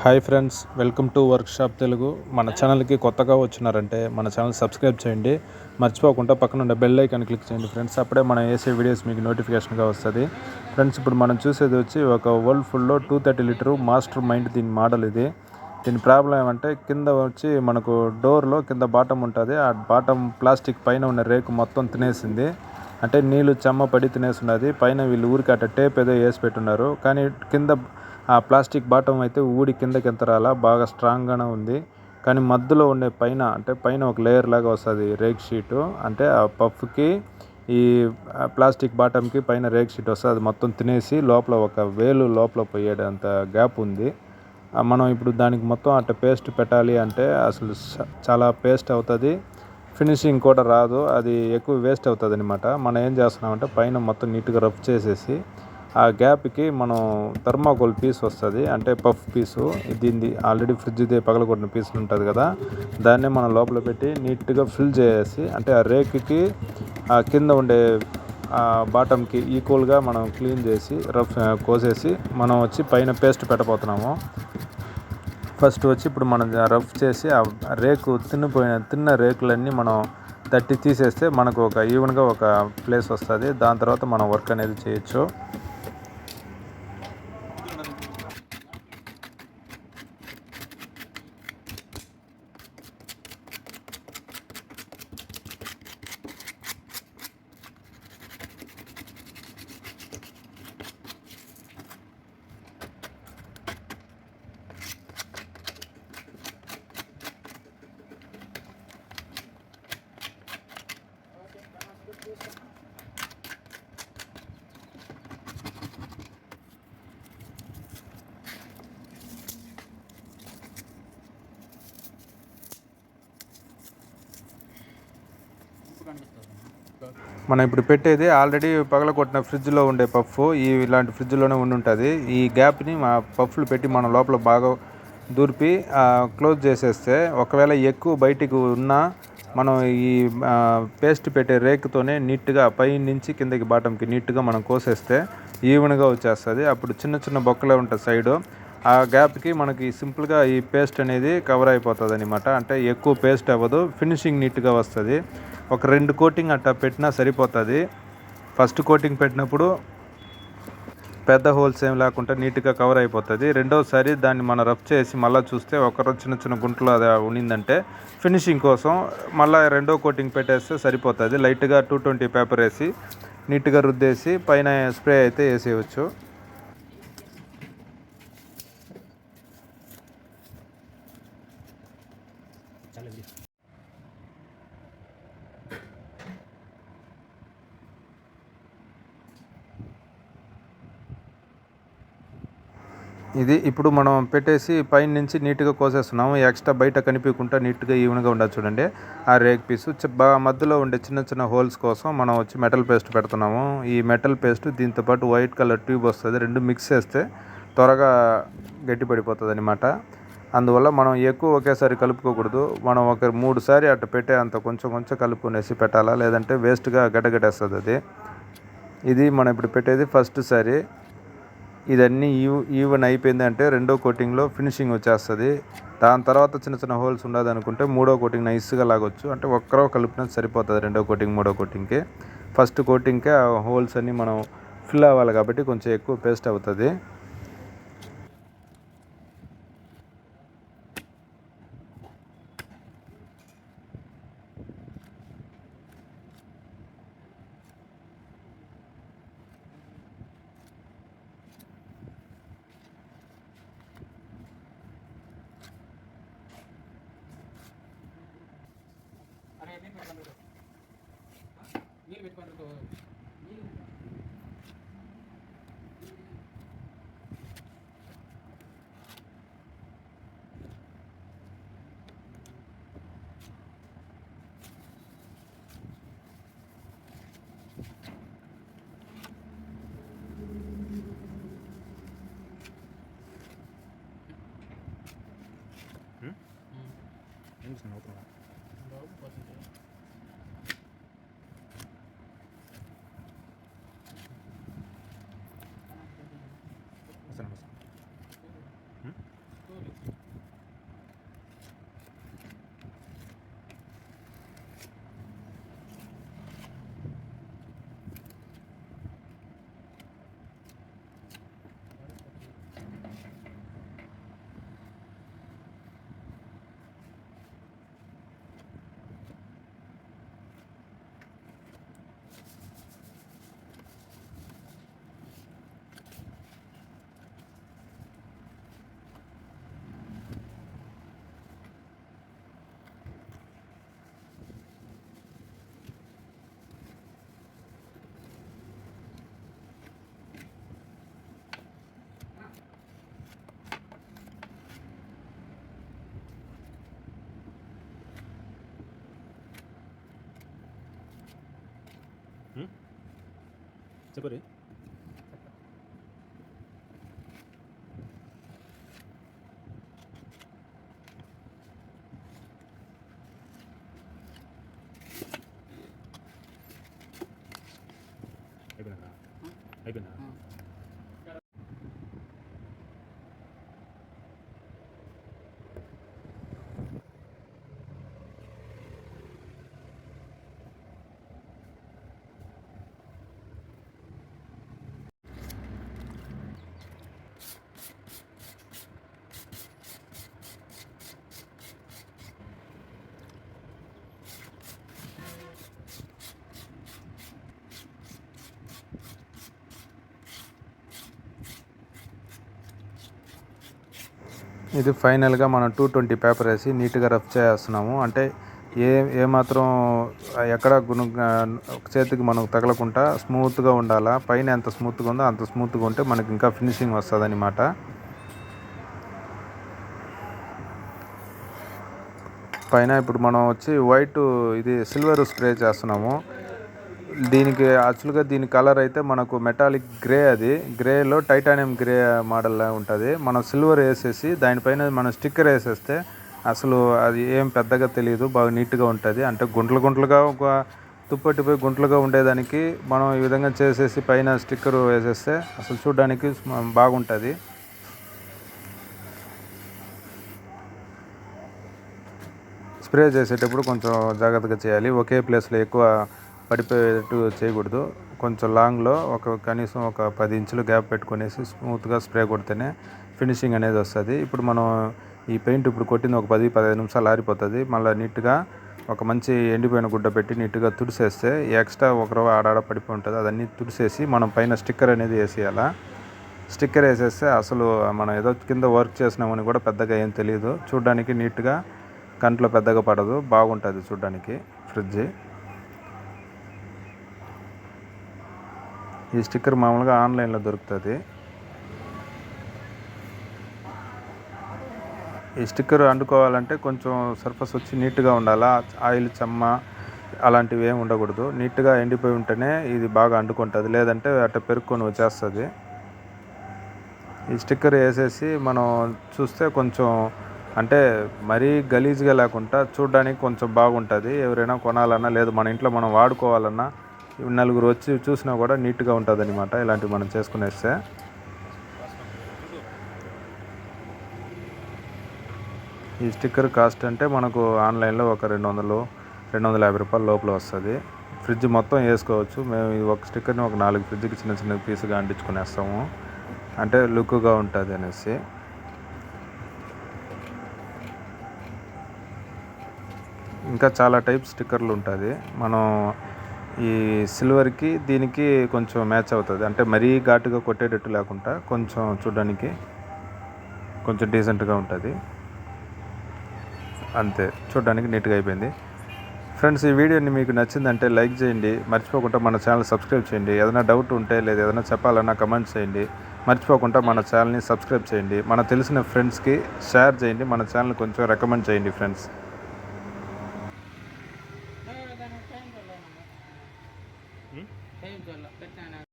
Hi friends, welcome to workshop Telugu. మన ఛానల్కి కొత్తగా వచ్చినారంటే మన ఛానల్ సబ్స్క్రైబ్ చేయండి. మర్చిపోకుండా పక్కన ఉండే బెల్ ఐకాన్ క్లిక్ చేయండి ఫ్రెండ్స్. అప్పుడే మనం వేసే వీడియోస్ మీకు నోటిఫికేషన్గా వస్తుంది ఫ్రెండ్స్. ఇప్పుడు మనం చూసేది వచ్చి ఒక వరల్డ్ ఫుల్లో 230 లీటరు మాస్టర్ మైండ్. దీని మోడల్ ఇది. దీని ప్రాబ్లం ఏమంటే కింద వచ్చి మనకు డోర్లో కింద బాటం ఉంటుంది. ఆ బాటం ప్లాస్టిక్ పైన ఉన్న రేకు మొత్తం తినేసింది. అంటే నీళ్ళు చెమ్మ పడి తినేస్తున్నది. పైన వీళ్ళు ఊరికి అట్ట టేప్ ఏదో వేసి పెట్టున్నారు. కానీ కింద ఆ ప్లాస్టిక్ బాటం అయితే ఊడి కిందకి ఎంత రాలా, బాగా స్ట్రాంగ్గానే ఉంది. కానీ మధ్యలో ఉండే పైన అంటే పైన ఒక లేయర్ లాగా వస్తుంది రేక్ షీటు. అంటే ఆ పఫ్కి ఈ ప్లాస్టిక్ బాటంకి పైన రేక్ షీట్ వస్తుంది. అది మొత్తం తినేసి లోపల ఒక వేలు లోపల పోయేటంత గ్యాప్ ఉంది. మనం ఇప్పుడు దానికి మొత్తం అట్ట పేస్ట్ పెట్టాలి అంటే అసలు చాలా పేస్ట్ అవుతుంది. ఫినిషింగ్ కూడా రాదు, అది ఎక్కువ వేస్ట్ అవుతుంది అనమాట. మనం ఏం చేస్తున్నామంటే పైన మొత్తం నీట్గా రఫ్ చేసేసి ఆ గ్యాప్కి మనం థర్మాకోల్ పీస్ వస్తుంది, అంటే పఫ్ పీసు. దీన్ని ఆల్రెడీ ఫ్రిడ్జ్ది పగలగొట్టిన పీసులు ఉంటుంది కదా, దాన్నే మనం లోపల పెట్టి నీట్గా ఫిల్ చేసి, అంటే ఆ రేక్కి ఆ కింద ఉండే బాటంకి ఈక్వల్గా మనం క్లీన్ చేసి రఫ్ కోసేసి మనం వచ్చి పైన పేస్ట్ పెట్టబోతున్నాము. ఫస్ట్ వచ్చి ఇప్పుడు మనం రఫ్ చేసి ఆ రేకు తిన్న రేకులన్నీ మనం తట్టి తీసేస్తే మనకు ఒక ఈవెన్గా ఒక ప్లేస్ వస్తుంది. దాని తర్వాత మనం వర్క్ అనేది చేయొచ్చు. మనం ఇప్పుడు పెట్టేది ఆల్రెడీ పగలగొట్టిన ఫ్రిడ్జ్లో ఉండే పఫ్. ఇలాంటి ఫ్రిడ్జ్లోనే ఉంటుంది. ఈ గ్యాప్ని మా పఫ్లు పెట్టి మనం లోపల బాగా దూర్పి క్లోజ్ చేసేస్తే, ఒకవేళ ఎక్కువ బయటికి ఉన్నా మనం ఈ పేస్ట్ పెట్టే రేకుతోనే నీట్గా పై నుంచి కిందకి బాటంకి నీట్గా మనం కోసేస్తే ఈవెన్గా వచ్చేస్తుంది. అప్పుడు చిన్న చిన్న బొక్కలే ఉంటుంది సైడు. ఆ గ్యాప్కి మనకి సింపుల్గా ఈ పేస్ట్ అనేది కవర్ అయిపోతుంది అనమాట. అంటే ఎక్కువ పేస్ట్ అవ్వదు, ఫినిషింగ్ నీట్గా వస్తుంది. ఒక 2 కోటింగ్ అట్టా పెట్టినా సరిపోతుంది. ఫస్ట్ కోటింగ్ పెట్టినప్పుడు పెద్ద హోల్స్ ఏం లేకుండా నీట్గా కవర్ అయిపోతుంది. రెండోసారి దాన్ని మనం రఫ్ చేసి మళ్ళీ చూస్తే ఒక చిన్న చిన్న గుంటలు అది ఉండిందంటే ఫినిషింగ్ కోసం మళ్ళీ రెండో కోటింగ్ పెట్టేస్తే సరిపోతుంది. లైట్గా 220 పేపర్ వేసి నీట్గా రుద్దేసి పైన స్ప్రే అయితే వేసేయచ్చు. ఇది ఇప్పుడు మనం పెట్టేసి పైన నుంచి నీట్గా కోసేస్తున్నాము. ఎక్స్ట్రా బయట కనిపించకుండా నీట్గా ఈవెన్గా ఉండదు చూడండి ఆ రేక్ పీసు. మధ్యలో ఉండే చిన్న చిన్న హోల్స్ కోసం మనం వచ్చి మెటల్ పేస్ట్ పెడుతున్నాము. ఈ మెటల్ పేస్ట్ దీంతో పాటు వైట్ కలర్ ట్యూబ్ వస్తుంది. రెండు మిక్స్ చేస్తే త్వరగా గట్టిపడిపోతుంది అనమాట. అందువల్ల మనం ఎక్కువ ఒకేసారి కలుపుకోకూడదు. మనం ఒక 3 సారి అట్ట పెట్టే అంత కొంచెం కొంచెం కలుపుకునేసి పెట్టాలా, లేదంటే వేస్ట్గా గడ్డగట్టేస్తుంది అది. ఇది మనం ఇప్పుడు పెట్టేది ఫస్ట్ సారి. ఇదన్నీ ఈవెన్ అయిపోయింది అంటే రెండో కోటింగ్లో ఫినిషింగ్ వచ్చేస్తుంది. దాని తర్వాత చిన్న చిన్న హోల్స్ ఉండదు అనుకుంటే మూడో కోటింగ్ నైస్గా లాగొచ్చు. అంటే ఒక్కరో కలిపినా సరిపోతుంది రెండో కోటింగ్ మూడో కోటింగ్కి. ఫస్ట్ కోటింగ్కే ఆ హోల్స్ అన్నీ మనం ఫిల్ అవ్వాలి కాబట్టి కొంచెం ఎక్కువ పేస్ట్ అవుతుంది. చెప్పరి అయిపోయినా ఇది ఫైనల్గా మనం 220 పేపర్ వేసి నీట్గా రఫ్ చేస్తున్నాము. అంటే ఏమాత్రం ఎక్కడ చేతికి మనకు తగలకుండా స్మూత్గా ఉండాలా. పైన ఎంత స్మూత్గా ఉందో అంత స్మూత్గా ఉంటే మనకి ఇంకా ఫినిషింగ్ వస్తుంది అనమాట. పైన ఇప్పుడు మనం వచ్చి వైట్ ఇది సిల్వర్ స్ప్రే చేస్తున్నాము. దీనికి యాక్చువల్గా దీని కలర్ అయితే మనకు మెటాలిక్ గ్రే, అది గ్రేలో టైటానియం గ్రే మోడల్లో ఉంటుంది. మనం సిల్వర్ వేసేసి దానిపైన మనం స్టిక్కర్ వేసేస్తే అసలు అది ఏం పెద్దగా తెలియదు, బాగా నీట్గా ఉంటుంది. అంటే గుంటలుగా ఒక తుప్పటిపోయి గుంటలుగా ఉండేదానికి మనం ఈ విధంగా చేసేసి పైన స్టిక్కర్ వేసేస్తే అసలు చూడడానికి బాగుంటుంది. స్ప్రే చేసేటప్పుడు కొంచెం జాగ్రత్తగా చేయాలి. ఒకే ప్లేస్లో ఎక్కువ పడిపోయేటట్టు చేయకూడదు. కొంచెం లాంగ్లో కనీసం ఒక 10 ఇంచులు గ్యాప్ పెట్టుకునేసి స్మూత్గా స్ప్రే కొడితేనే ఫినిషింగ్ అనేది వస్తుంది. ఇప్పుడు మనం ఈ పెయింట్ ఇప్పుడు కొట్టింది ఒక 10-15 నిమిషాలు ఆరిపోతుంది. మళ్ళీ నీట్గా ఒక మంచి ఎండిపోయిన గుడ్డ పెట్టి నీట్గా తుడిసేస్తే ఎక్స్ట్రా ఒకరవ ఆడాడ పడిపోయి ఉంటుంది, అదన్నీ తుడిసేసి మనం పైన స్టిక్కర్ అనేది వేసేయాలా. స్టిక్కర్ వేసేస్తే అసలు మనం ఏదో కింద వర్క్ చేసినామని కూడా పెద్దగా ఏం తెలియదు. చూడడానికి నీట్గా కంట్లో పెద్దగా పడదు, బాగుంటుంది చూడడానికి ఫ్రిడ్జ్. ఈ స్టిక్కర్ మామూలుగా ఆన్లైన్లో దొరుకుతుంది. ఈ స్టిక్కర్ అంటుకోవాలంటే కొంచెం సర్ఫస్ వచ్చి నీట్గా ఉండాలా. ఆయిల్ చెమ్మ అలాంటివి ఏమి ఉండకూడదు. నీట్గా ఎండిపోయి ఉంటేనే ఇది బాగా అంటుకుంటుంది, లేదంటే అట్ట పెరుక్కొని వచ్చేస్తుంది. ఈ స్టిక్కర్ వేసేసి మనం చూస్తే కొంచెం అంటే మరీ గలీజ్గా లేకుండా చూడడానికి కొంచెం బాగుంటుంది. ఎవరైనా కొనాలన్నా లేదు మన ఇంట్లో మనం వాడుకోవాలన్నా నలుగురు వచ్చి చూసినా కూడా నీట్గా ఉంటుంది అనమాట. ఇలాంటివి మనం చేసుకునేస్తే ఈ స్టిక్కర్ కాస్ట్ అంటే మనకు ఆన్లైన్లో ఒక 200-250 రూపాయల లోపల వస్తుంది. ఫ్రిడ్జ్ మొత్తం వేసుకోవచ్చు. మేము ఈ ఒక స్టిక్కర్ని ఒక 4 ఫ్రిడ్జ్కి చిన్న చిన్న పీసుగా అంటించుకునేస్తాము, అంటే లుక్గా ఉంటుంది అనేసి. ఇంకా చాలా టైప్ స్టిక్కర్లు ఉంటుంది. మనం ఈ సిల్వర్కి దీనికి కొంచెం మ్యాచ్ అవుతుంది. అంటే మరీ ఘాటుగా కొట్టేటట్టు లేకుండా కొంచెం చూడడానికి కొంచెం డీసెంట్గా ఉంటుంది. అంతే, చూడడానికి నీట్గా అయిపోయింది. ఫ్రెండ్స్, ఈ వీడియోని మీకు నచ్చిందంటే లైక్ చేయండి, మర్చిపోకుండా మన ఛానల్ సబ్స్క్రైబ్ చేయండి. ఏదైనా డౌట్ ఉంటే లేదా ఏదైనా చెప్పాలన్నా కమెంట్ చేయండి. మర్చిపోకుండా మన ఛానల్ని సబ్స్క్రైబ్ చేయండి. మన తెలిసిన ఫ్రెండ్స్కి షేర్ చేయండి. మన ఛానల్ కొంచెం రికమెండ్ చేయండి ఫ్రెండ్స్.